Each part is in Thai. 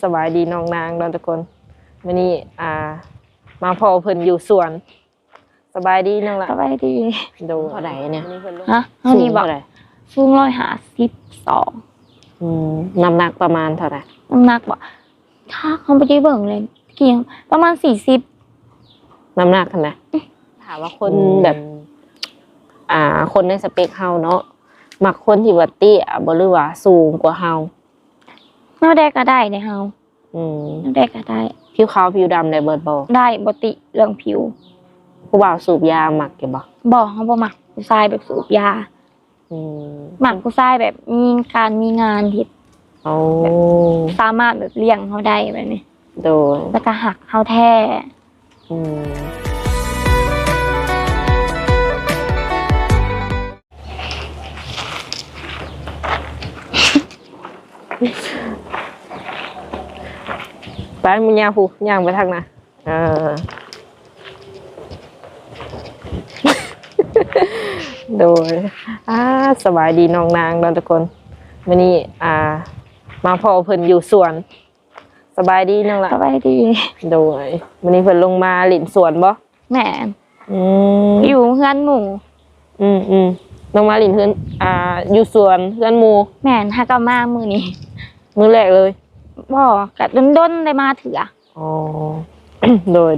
สบายดีน้องนางเราทุกคนวันนี้มาพอเพิ่นอยู่สวนสบายดีน้องละสบายดีดูเท่าไหร่เนี่ยฮะเท่านี้บอกสูง152น้ำหนักประมาณเท่าไหร่น้ำหนักบอกถ้าเขาไม่ได้เบิ่งเลยเกี่ยงประมาณ40น้ำหนักขนาดถามว่าคนแบบคนในสเปคเฮาเนาะมักคนที่ว่าเตี้ยบ่หรือว่าสูงกว่าเฮาเฮาได้ก็ได้ในเฮาเฮาได้ก็ได้ผิวขาวผิวดำได้เบิดบ่ได้บ่ติเรื่องผิวผู้บ่าวสูบยามักแกบ่เฮาบ่มักผู้ชายแบบสูบยามักผู้ชายแบบมีงานที่สามารถแบบเลี้ยงเฮาได้แบบนี้โดยแล้วก็หักเฮาแท้ไปมึงย่างผู้ย่างไปทางน่ะโดยสบายดีน้องนางเราทุกคนวันนี้มาพอเพิ่นอยู่สวนสบายดีน้องละสบายดีโดยวันนี้เพิ่นลงมาหลินสวนบ่แม่อยู่เฮือนหมู่ลงมาหลินเฮือนอยู่สวนเฮือนหมู่แม่ฮักก็มามื้อนี้มื้อแรกเลยบ่ก็ดนๆได้มาเถื่ออ๋อ โดย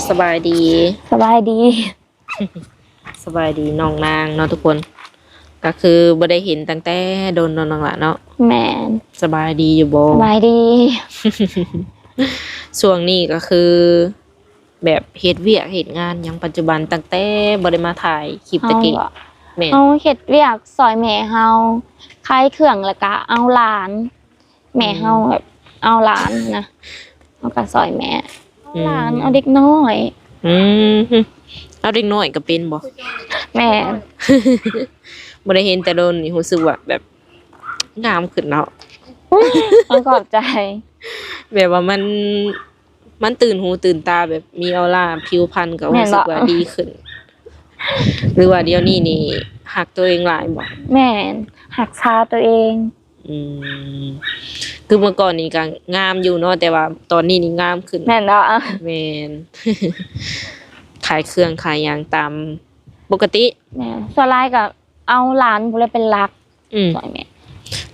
สบายดีสบายดีสบายดีน้องนางเนาะทุกคนก็คือบ่ได้เห็นตั้งแต่โดนน้องละเนาะแม่สบายดีอยู่บ่สบายดี ช่วงนี้ก็คือแบบเฮ็ดเวียกเฮ็ดงานอย่างปัจจุบันตั้งแต่บ่ได้มาถ่ายคลิปตะกี้แม่เฮาเฮ็ดเวียกซอยแม่เฮาขายเครื่องแล้วก็เอาหลานแม่เฮาแบบเอาหลานนะเฮาก็ซอยแม่หลานเอาเด็กน้อยเอาเด็กน้อยก็เป็นบ่แม่บ่ได้เห็นแต่โดนนี่รู้สึกว่าแบบงามขึ้นเนาะขอบใจแบบว่ามันตื่นหูตื่นตาแบบมีออร่าผิวพรรณก็รู้สึกว่าดีขึ้นหรือว่าเดี๋ยวนี้นี่หักตัวเองหลายบ่แม่หักชาตัวเองคือเมื่อก่อนนี่ก็งามอยู่เนาะแต่ว่าตอนนี้นี่งามขึ้นแม่นเนาะแม่น ขายเครื่องขายหยังตามปกติแม่ส่วนหลายก็เอาหลานผู้ใดเป็นหลักสอยแม่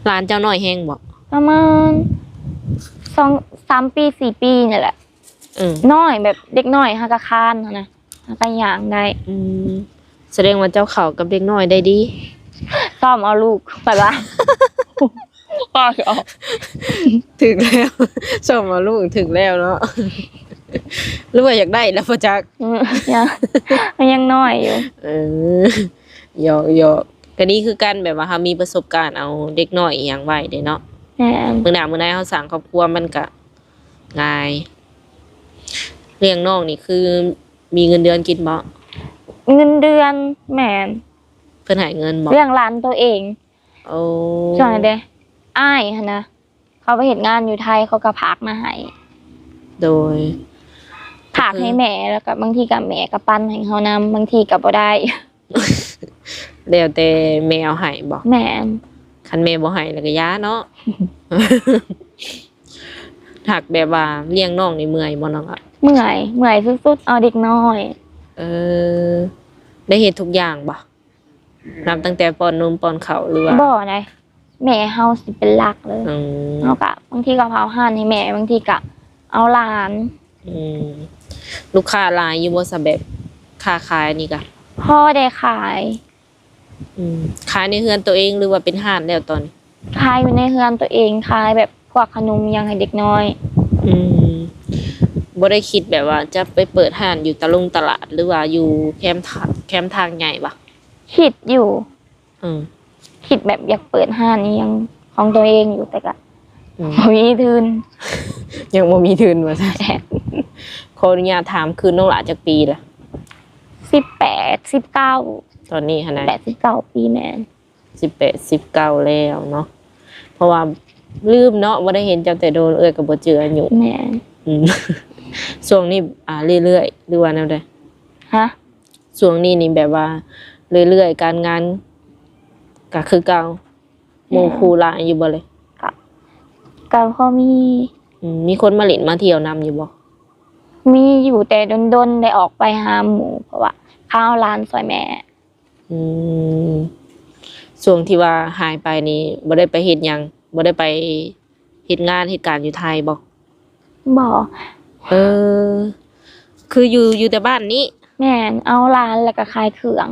หลานเจ้าน้อยแฮงบ่ประมาณ2-3 ปี4 ปีนี่แหละน้อยแบบเด็กน้อยหักกะคานนะหักกะย่างได้แสดงว่าเจ้าเข้ากับเด็กน้อยได้ดีซ่อมเอาลูกไปละป้าเอาถึงแล้วซ่อมเอาลูกถึงแล้วเนาะหรือว่าอยากได้แล้วพ่อจักยังน้อยอยู่ยอกก็นี่คือกันแบบว่าเฮามีประสบการณ์เอาเด็กน้อยอีหยังไว้เด้เนาะมื้อหน้ามื้อใดเฮาสร้างครอบครัวมันก็ง่ายเลี้ยงน้องนี่คือมีเงินเดือนกินบ่เงินเดือนแม่นเพิ่นให้เงินบ่เลี้ยงหลานตัวเองโอ้ใช่เด้อ้ายหั่นนะเขาไปเฮ็ดงานอยู่ไทยเขาก็พากมาให้โดยพากให้แม่แล้วก็บางทีก็แม่ก็ปั้นให้เฮานำบางทีก็บ่ได้แล้วแต่แม่เอาให้บ่แม่คันแม่บ่ให้แล้วก็ย้าเนาะถักแบบว่าเลี้ยงน้องนี่เมื่อยบ่น้องอ่ะเมื่อยสุดๆเอาเด็กน้อยได้เฮ็ดทุกอย่างบ่นับตั้งแต่ป้อนนมป้อนข้าวหรือว่าบ่ได้แม่เฮาสิเป็นหลักเลยเฮาก็บางทีก็เผาห่านให้แม่บางทีก็เอาหลานลูกค้าหลายอยู่บ่ซะแบบค้าขายนี่ก็พ่อได้ขายขายในเฮือนตัวเองหรือว่าเป็นห้านแล้วตอนนี้ขายอยู่ในเฮือนตัวเองขายแบบพวกขนมยังให้เด็กน้อยบ่ได้คิดแบบว่าจะไปเปิดห้านอยู่ตลาดหรือว่าอยู่แคมป์ทางใหญ่บ่คิดอยู่คิดแบบอยากเปิดห้านนี้ยังของตัวเองอยู่แต่ก็บ่มีทุนยังบ่มีทุนว่าซั่นขออนุญาตถามคือน้องหลาจักปีล่ะ18 19ตอนนี้หั่นน่ะ19 ปีแม่18 19แล้วเนาะเพราะว่าลืมเนาะบ่ได้เห็นจังแต่โดนก็บ่เจออายุแม่ช่วงนี้เรื่อยๆหรือว่าแนวใดฮะช่วงนี้นี่แบบว่าเรื่อยๆการงาน ก็คือเก่าหมู่ครูหลายอยู่บ่เลย ก็พอมี มีคนมาเล่นมาเที่ยวนำอยู่บ่ มีอยู่แต่ดนๆได้ออกไปหาหมู่เพราะว่าข้าวร้านซอยแม่ อืมช่วงที่ว่าหายไปนี่บ่ได้ไปเฮ็ดหยังบ่ได้ไปเฮ็ดงานเฮ็ดการอยู่ไทยบ่ บ่ เออ คืออยู่แต่บ้านนี้ แม่นเอาร้านแล้วก็ขายเครื่อง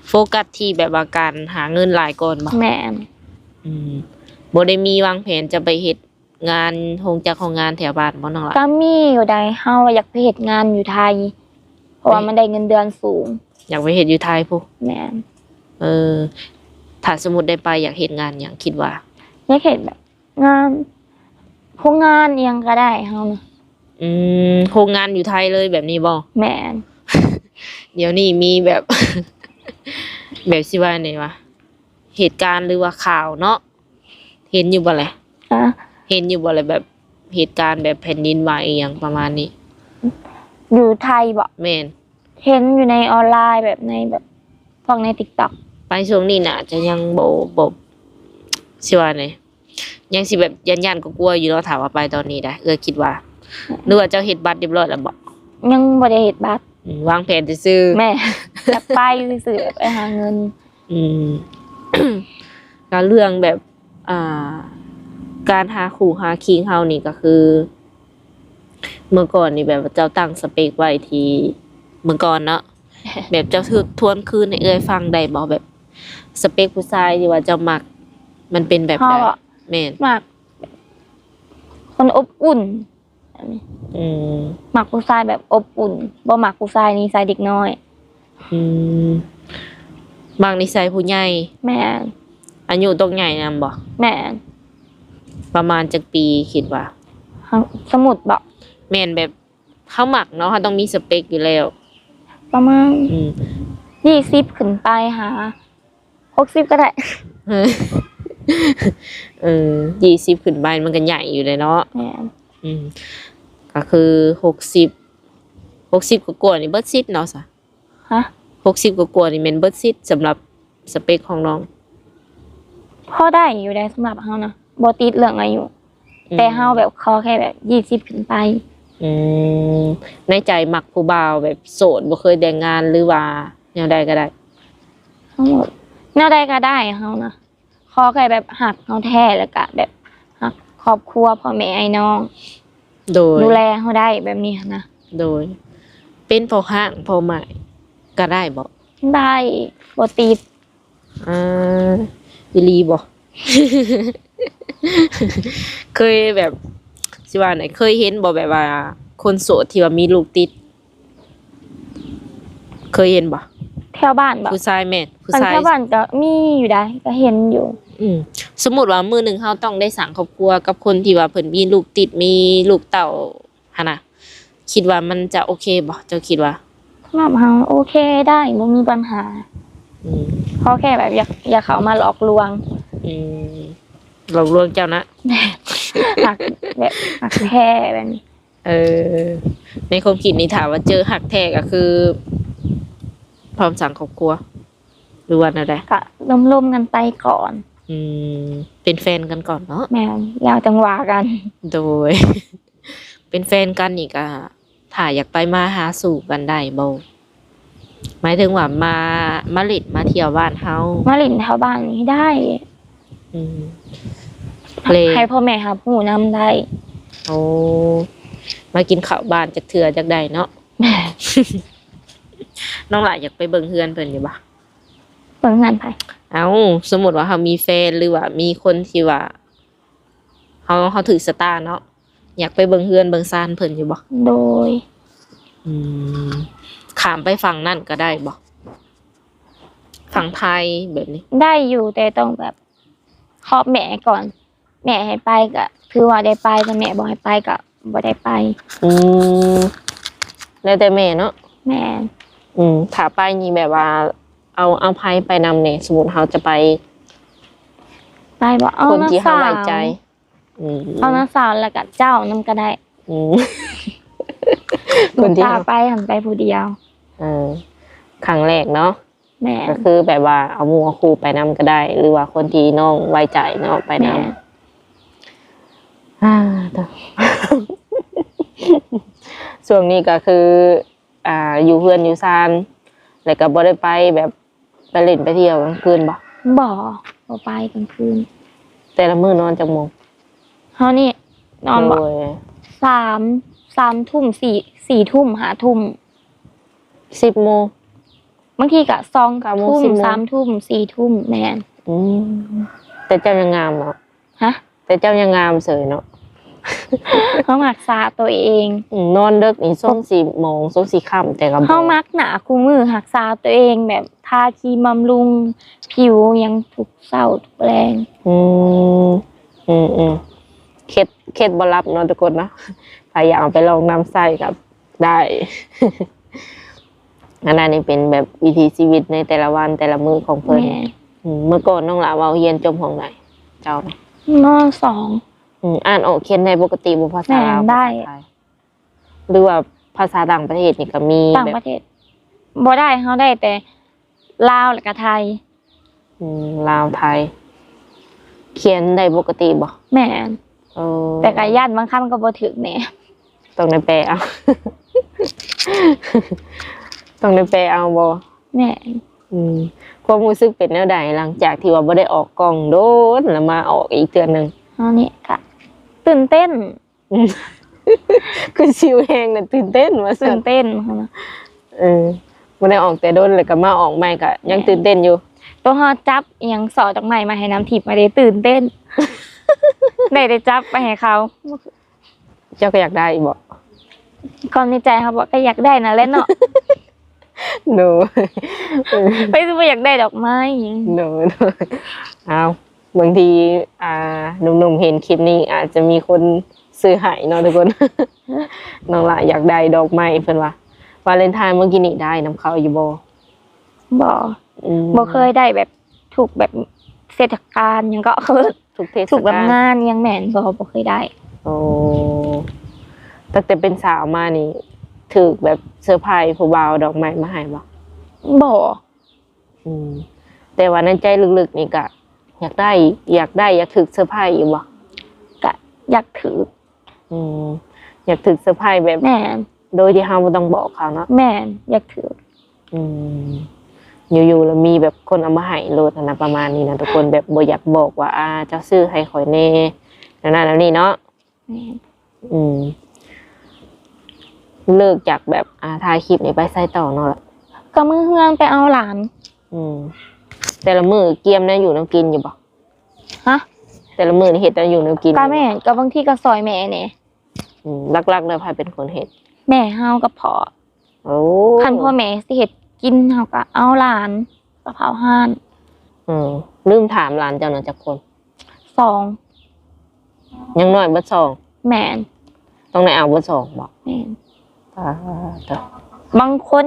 โฟกัสที่แบบว่าการหาเงินหลายก่อนบ่ แม่น อืมบ่ได้มีวางแผนจะไปเฮ็ดงานโฮงจักของงานแถวบ้านบ่น้องล่ะ ก็มีอยู่ได้เฮาอยากไปเฮ็ดงานอยู่ไทย เพราะว่ามันได้เงินเดือนสูง อยากไปเฮ็ดอยู่ไทยพุ แม่น ถ้าสมมุติได้ไปอยากเฮ็ดงานหยังคิดว่า อยากเฮ็ดแบบงานพวกงานอิหยังก็ได้เฮานะ โครงงานอยู่ไทยเลยแบบนี้บ่ แม่น เดี๋ยวนี้มีแบบ แบบสิว่าไงวะเหตุการณ์หรือว่าข่าวเนาะเห็นอยู่บ่แหละ อ่ะ เห็นอยู่บ่แหละแบบเหตุการณ์แบบแผ่นดินไหวอหย่างประมาณนี้ อยู่ไทยบ่ แม่น เห็นอยู่ในออนไลน์แบบในแบบพวกใน TikTok ไปช่วงนี้น่ะจะยังบ่สิว่าไงยังสิแบบยันๆก็กลัวอยู่เนาะถามว่าไปตอนนี้ได้คิดว่าหรือว่าเจ้าเฮ็ดบัตรเรียบร้อยแล้วบ่ ยังบ่ได้เฮ็ดบัตร วางแผนซื่อๆ แม่ อยากไปซื่อๆไปหาเงิน อืม การเรื่องแบบการหาคู่หาคิงเฮานี่ก็คือ เมื่อก่อนนี่แบบว่าเจ้าตั้งสเปคไว้ที่เมื่อก่อนเนาะ แบบเจ้าทวนคืนให้เอ้ยฟังได้บ่แบบ สเปคผู้ชายที่ว่าเจ้ามัก มันเป็นแบบใด เฮาอะ แม่น มักคนอบอุ่นแบบนี้ อืม มักผู้ชายแบบอบอุ่นบ่มักผู้ชายนิสัยเด็กน้อย อืมบางนิสัยผู้ใหญ่ แม่น อายุต้องใหญ่นำบ่ แม่น ประมาณจักปีคิดว่า สมุดบ่ แม่นแบบเขามักเนาะเขาต้องมีสเปคอยู่แล้ว ประมาณ อืม 20ขึ้นไปหา60ก็ได้ 20ขึ้นไปมันก็ใหญ่อยู่เลยเนาะ แม่น ก็คือ60กว่าๆนี่เบิดซิดเนาะซะ ฮะ 60กว่าๆนี่แม่นเบิดซิดสำหรับสเปคของน้อง พอได้อยู่ได้สำหรับเฮานะบ่ติดเรื่องอายุแต่เฮาแบบขอแค่แบบ20ขึ้นไป อืมในใจมักผู้บ่าวแบบโสดบ่เคยแต่งงานหรือว่าแนวใดก็ได้ ทั้งหมดแนวใดก็ได้เฮานะขอแค่แบบหักเฮาแท้แล้วก็แบบหักครอบครัวพ่อแม่ไอ้น้อง โดย ดูแลเฮาได้แบบนี้นะ โดย เป็นพ่อห้างพ่อหมายก็ได้บ่ ได้บ่ติด วิลีบ่ เคยแบบสิว่าไหนเคยเห็นบ่แบบว่า คนโสดที่ว่ามีลูกติด เคยเห็นบ่ แถวบ้านบ่ ผู้ชายแม่นผู้ อัน ชาย แถวบ้านก็มีอยู่ได้ก็เห็นอยู่ สมมุติว่ามื้อหนึงเฮาต้องได้สร้างครอบครัวกับคนที่ว่าเพิ่นมีลูกติดมีลูกเต้าหั่นน่ะคิดว่ามันจะโอเคบ่เจ้าคิดว่า สำหรับเฮาโอเคได้บ่มีปัญหา อืม ขอแค่แบบอย่าเข้ามาหลอกลวง อืมเราลวงเจ้านะ หักแบบหักแท้แบบนี้ ในความคิดนี่ถามว่าเจอหักแท้ก็คือพร้อมสั่งครอบครัวหรือว่าอะไร ก็ร่มๆกันไปก่อน เป็นแฟนกันก่อนเนาะ แม่นแล้วจังหวะกัน โดย เป็นแฟนกันนี่ก็ถ้าอยากไปมาหาสู่กันได้บ่หมายถึงว่ามาเลิดมาเที่ยวบ้านเฮา มาหลินแถวบ้านนี้ได้ อืมเพลง ให้พ่อแม่หาผู้นำได้ โอ้มากินข้าวบ้านจักเทื่อจักใดเนาะ น้องหลายอยากไปเบิ่งเฮือนเพิ่นอยู่บ่ เปิดงานไป สมมุติว่าเขามีแฟนหรือว่ามีคนที่ว่าเขาถือสตาร์เนาะอยากไปเบิ่งเฮือนเบิ่งซานเพิ่นอยู่บ่ โดย ข้ามไปฝั่งนั่นก็ได้บ่ฝั่งไทยแบบนี้ ได้อยู่แต่ต้องแบบขอบแม่ก่อน แม่ให้ไปก็คือว่าได้ไปแต่แม่บ่ให้ไปก็บ่ได้ไป แล้วแต่แม่เนาะ แม่ ถ้าไปนี่แบบว่า เอาไผไปนำเนี่ยสมมุติเขาจะไป ไปบ่เอา คน น้า ที่เขา สาว ไว้ใจ เอาน้าสาวแล้วก็เจ้านำก็ได้ อืม คนที่ ตา เขา ไปหันไปผู้เดียว ครั้งแรกเนาะ แม่ ก็คือแบบว่าเอาหมู่เอาครูไปนำก็ได้ หรือว่าคนที่น้องไว้ใจเนาะไปนำช่วงนี้ก็คืออยู่เพื่อนอยู่ซานแล้วก็บ่ได้ไปแบบไปเล่นไปเที่ยวกลางคืนบ่ บ่ไปกลางคืน แต่ละมื้อนอนจักโมง เฮานี่นอนบ่ โดย 3 ทุ่ม4 ทุ่ม5 ทุ่ม 10 โมง บางทีก็2 9 โมง ทุ่ม 10 โมง 3 ทุ่ม4 ทุ่มแม่น แต่เจ้ายังงามเนาะ ฮะ แต่เจ้ายังงามเสยเนาะ เฮารักษาตัวเอง นอนดึกนี่ส่ง4 โมงส่ง4 ค่ำแต่ก็บ่ เฮามักหนาคู่มือรักษาตัวเองแบบทาครีมบำรุงผิวยังทุกเช้าทุกแรง เคล็ดบ่รับเนาะทุกคนเนาะพยายามไปลองนำใส่กับได้ อันนั้นนี่เป็นแบบวิถีชีวิตในแต่ละวันแต่ละมื้อของเพิ่น แม่ เมื่อก่อนน้องหลาเว้าเรียนจบห้องไหนเจ้านะ ม.2 อ่านออกเขียนได้ปกติบ่ภาษาลาว ได้ ภาษาไทยหรือว่าภาษาต่างประเทศนี่ก็มี ต่าง แบ ป บ ระเทศบ่ได้เฮาได้แต่ลาวและก็ไทย ลาวไทย เขียนได้ปกติบ่ แม่น เออ แต่ก็ย่านบางคำก็บ่ถึกแหน่ ต้องได้แปลเอา ต้องได้แปลเอาบ่ แม่น ความรู้สึกเป็นแนวใดหลังจากที่ว่าบ่ได้ออกกล้องโดนแล้วมาออกอีกเทื่อนึง เฮานี่ก็ตื่นเต้น คือชิวแฮงน่ะตื่นเต้นว่าซั่ ตื่ น นเต้นเฮานะ บ่ได้ออกแต่โดนแล้วก็มาออกใหม่ก็ยังตื่นเต้นอยู่ ตัวเฮาจับอิหยังสอดอกไม้มาให้น้ำทิพย์มาได้ตื่นเต้น ได้จับไปให้เขา เจ้าก็อยากได้บ่ ความในใจเขาบอกก็อยากได้นั่นแหละเนาะ โน ไปซื้ออยากได้ดอกไม้ โนเอาบางทีหนุ่มๆเห็นคลิปนี้อาจจะมีคนซื้อให้เนาะทุกคน น้องละอยากได้ดอกไม้เพิ่นว่าวาเลนไทน์เมื่อกี้นี่ได้นำเขาอยู่บ่ บ่เคยได้แบบถูกแบบเทศกาลหยังก็คือ ทุกเทศ ถูกแบบ กาล งานหยังแม่นบ่เคยได้ โอ้ตั้งแต่เป็นสาวมานี่ถูกแบบเซอร์ไพรส์ผู้บ่าวดอกไม้มาให้บ่ บ่ แต่ว่าในใจลึกๆนี่ก็อยากถึกเซอร์ไพรส์อยู่บ่ ก็อยากถือ อยากถึกเซอร์ไพรส์แบบ แม่น โดยที่เราบ่ต้องบอกเขาเนาะ แม่นอยากถือ อยู่ๆแล้วมีแบบคนเอามาให้โลดนะประมาณนี้นะทุกคนแบบบ่อยากบอกว่าเจ้าซื้อให้ข่อยแน่นั่นนี่เนาะ แม่น เลิกจากแบบถ่ายคลิปนี่ไปใส่ต่อเนาะล่ะ ก็มือเฮืองไปเอาหลาน แต่ละมื้อเกียมนะอยู่น้ำกินอยู่บ่ ฮะ แต่ละมื้อนี่เฮ็ดแล้วอยู่น้ำกิน ก็แม่นก็บางทีก็ซอยแม่แหน่ ลักๆแล้วใครเป็นคนเฮ็ด แม่เฮากับพ่อ โอ้ คันพ่อแม่สิเฮ็ดกินเฮาก็เอาหลานกับเผาห่าน ลืมถามหลานเจ้าน่ะจักคน 2 ยังน้อยเบิดสอง แม่น ต้องได้เอาเบิดสองบ่ แม่น จ้ะ บางคน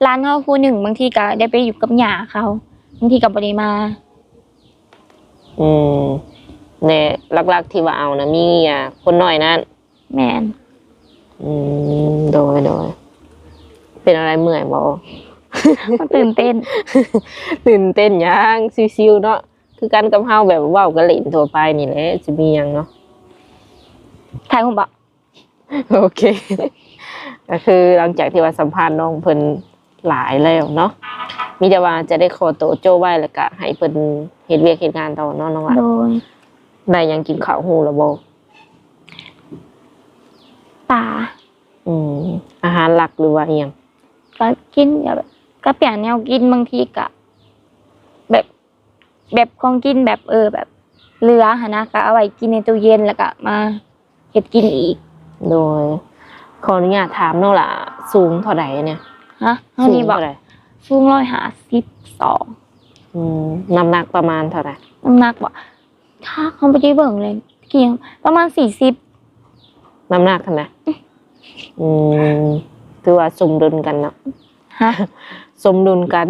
ร้านเฮาผู้หนึ่งบางทีก็ได้ไปอยู่กับหย่าเขาบางทีก็บ่ได้มา เนี่ยลักๆที่ว่าเอานะมีคนน้อยนั่น แม่น โดยเป็นอะไรเมื่อยบ่ มันตื่นเต้น ตื่นเต้นยังซิวๆเนาะคือกันกับเฮาแบบเว้ากันเล่นทั่วไปนี่แหละสิมีหยังเนาะ ถ่ายรูปบ่ โอเค ก็คือหลังจากที่ว่าสัมภาษณ์น้องเพิ่นหลายแล้วเนาะมีแต่ว่าจะได้ขอโตวโจ้ไว้แล้วก็ให้เพิ่นเฮ็ดเวียกเฮ็ดงานต่อเนาะน้องหลาน โดย ได้หยังกินข้าวฮู้แล้วบ่ ป่า อาหารหลักหรือว่าอีหยัง ก็กินแบบก็เปลี่ยนแนวกินบางทีก็แบบของกินแบบแบบเหลือหั่นนะก็เอาไว้กินในตู้เย็นแล้วก็มาเฮ็ดกินอีก โดยขออนุญาตถามน้องล่ะสูงเท่าใดเนี่ย ฮะเฮานี่บ่ สูงเท่าใด สูง152 น้ำหนักประมาณเท่าไหร่ น้ำหนักบ่ถ้าเขาบ่ได้เบิ่งเลยเกี่ยงประมาณ40 น้ำหนักเท่าไหร่คือว่าสมดุลกันเนาะ ฮะ สมดุลกัน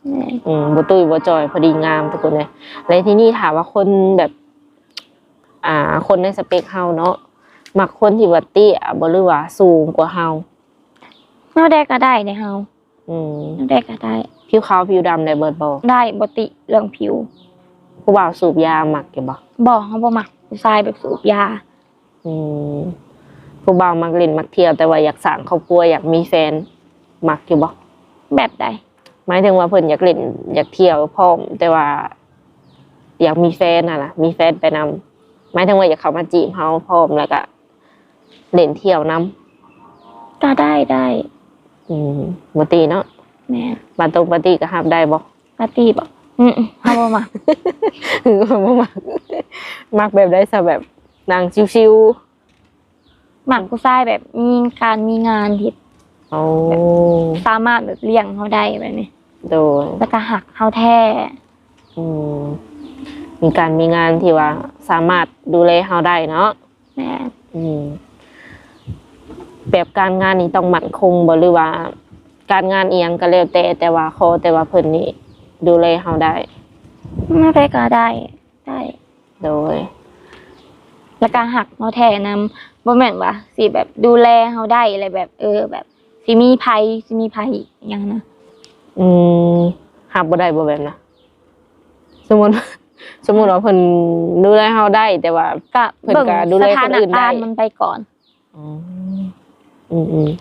แม่น บ่ตุ้ยบ่จอยพอดีงามทุกคนเลยในที่นี่ถามว่าคนแบบ คนในสเปคเฮาเนาะมักคนที่ว่าเตี้ยบ่หรือว่าสูงกว่าเฮา เฮาได้ก็ได้เด้เฮา อืม เฮาได้ก็ได้ ผิวขาวผิวดำได้เบิดบ่ ได้บ่ติเรื่องผิว ผู้บ่าวสูบยามักอยู่บ่ บ่เฮาบ่มักผู้ชายแบบสูบยา อืมผู้บ่าวมักเล่นมักเที่ยวแต่ว่าอยากสร้างครอบครัวอยากมีแฟนมักอยู่บ่ แบบใด หมายถึงว่าเพิ่นอยากเล่นอยากเที่ยวพร้อมแต่ว่า อยากมีแฟนน่ะนะมีแฟนไปนำหมายถึงว่าอยากเข้ามาจีบเฮาพร้อมแล้วก็เล่นเที่ยวนํ ก็ได้ บ่ตีเนาะ แม่น ปาตงปาร์ตี้ก็รับได้บ่ ปาร์ตี้บ่เฮาบ่มัก คือบ่มักมักแบบได้ซะแบบนั่งชิว มักผู้ชายแบบมีการมีงานที่ ๆโอ้ สามารถแบบเลี้ยงเฮาได้แบบนี้ โดย แล้วก็หักเฮาแท้ อืมมีการมีงานที่ว่าสามารถดูแลเฮาได้เนาะ แม่น อืมแบบการงานนี่ต้องมั่นคงบ่หรือว่า การงานเอียงก็แล้วแต่ว่าขอแต่ว่าเพิ่นนี่ดูแลเฮาได้ ไม่ไปก็ได้ โดย แล้วก็หักเฮาแท้นำบ่แม่นว่าสิแบบดูแลเฮาได้อะไรแบบแบบสิมีภัยอหยังนะ อืมรับบ่ได้บ่แบบนะสมมุติ ว่าเพิ่นดูแลเฮาได้ แต่ว่า ก็ เพิ่นก็ดูแลคนอื่นได้ สถานการณ์มันไปก่อน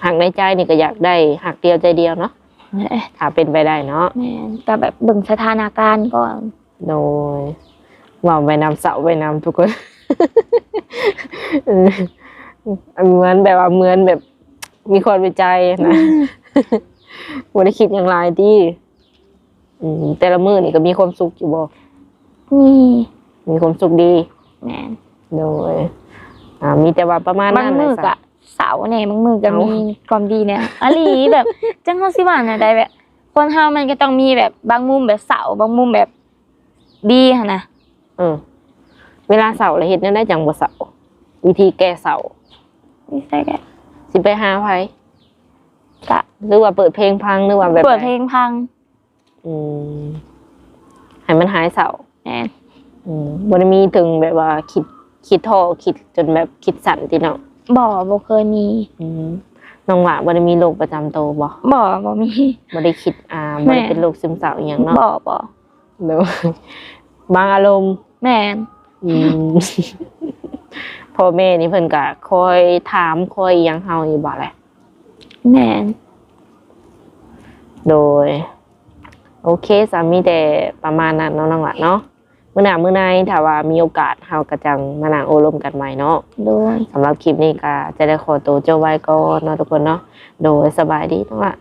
หักในใจนี่ก็อยากได้หักเดียวใจเดียวเนาะถ้าเป็นไปได้เนาะ แม่นก็แบบเบิ่งสถานการณ์ก่อน โดยว่าไปนำเสาไปนำทุกคน เหมือนแบบว่าเหมือนแบบ มีคนวิจัยนะ บ่ได้คิดอย่างไรที่แต่ละมื้อนี่ก็มีความสุขอยู่บ่ นี่ มีความสุขดี แม่น โดยมีแต่ว่าประมาณ บาง นั้น มือ น่ะ ก็เสาแน่บางมือก็มีความดีเนี่ยอะลีแบบจังเฮาสิว่าแนวใดแบบ คนเฮามันก็ต้องมีแบบบางมุมแบบเสาบางมุมแบบดีหั่นนะ เวลาเสาร์แล้วเฮ็ดแนวใดจังบ่เสาร์วิธีแก้เสาร์ นี่ใช่แก สิไปหาไผ ก็ หรือว่าเปิดเพลงพังหรือว่าแบบ เปิดเพลงพัง ให้มันหายเสาร์ แหม บ่ได้มีถึงแบบว่าคิดท้อคิดจนแบบคิดสั่นติเนาะ บ่เคยมี น้องหว่าบ่ได้มีโรคประจำตัวบ่ บ่มี บ่ได้คิดบ่ได้เป็นโรคซึมเศร้าอีหยังเนาะ บ่ เด้อบางอารมณ์ แม่น พ่อแม่นี่เพิ่นก็คอยถามคอยอิหยังเฮาอยู่บ่แหละ แม่น โดย โอเคสามีแต่ประมาณนั้นเนาะน้องหละเนาะมื้อหน้ามื้อในถ้าว่ามีโอกาสเฮาก็จังมานั่งโอ้ร่วมกันใหม่เนาะ โดย สำหรับคลิปนี้ก็จะได้ขอตัวจบไว้ก่อนเนาะทุกคนเนาะโดยสบายดีน้องหละ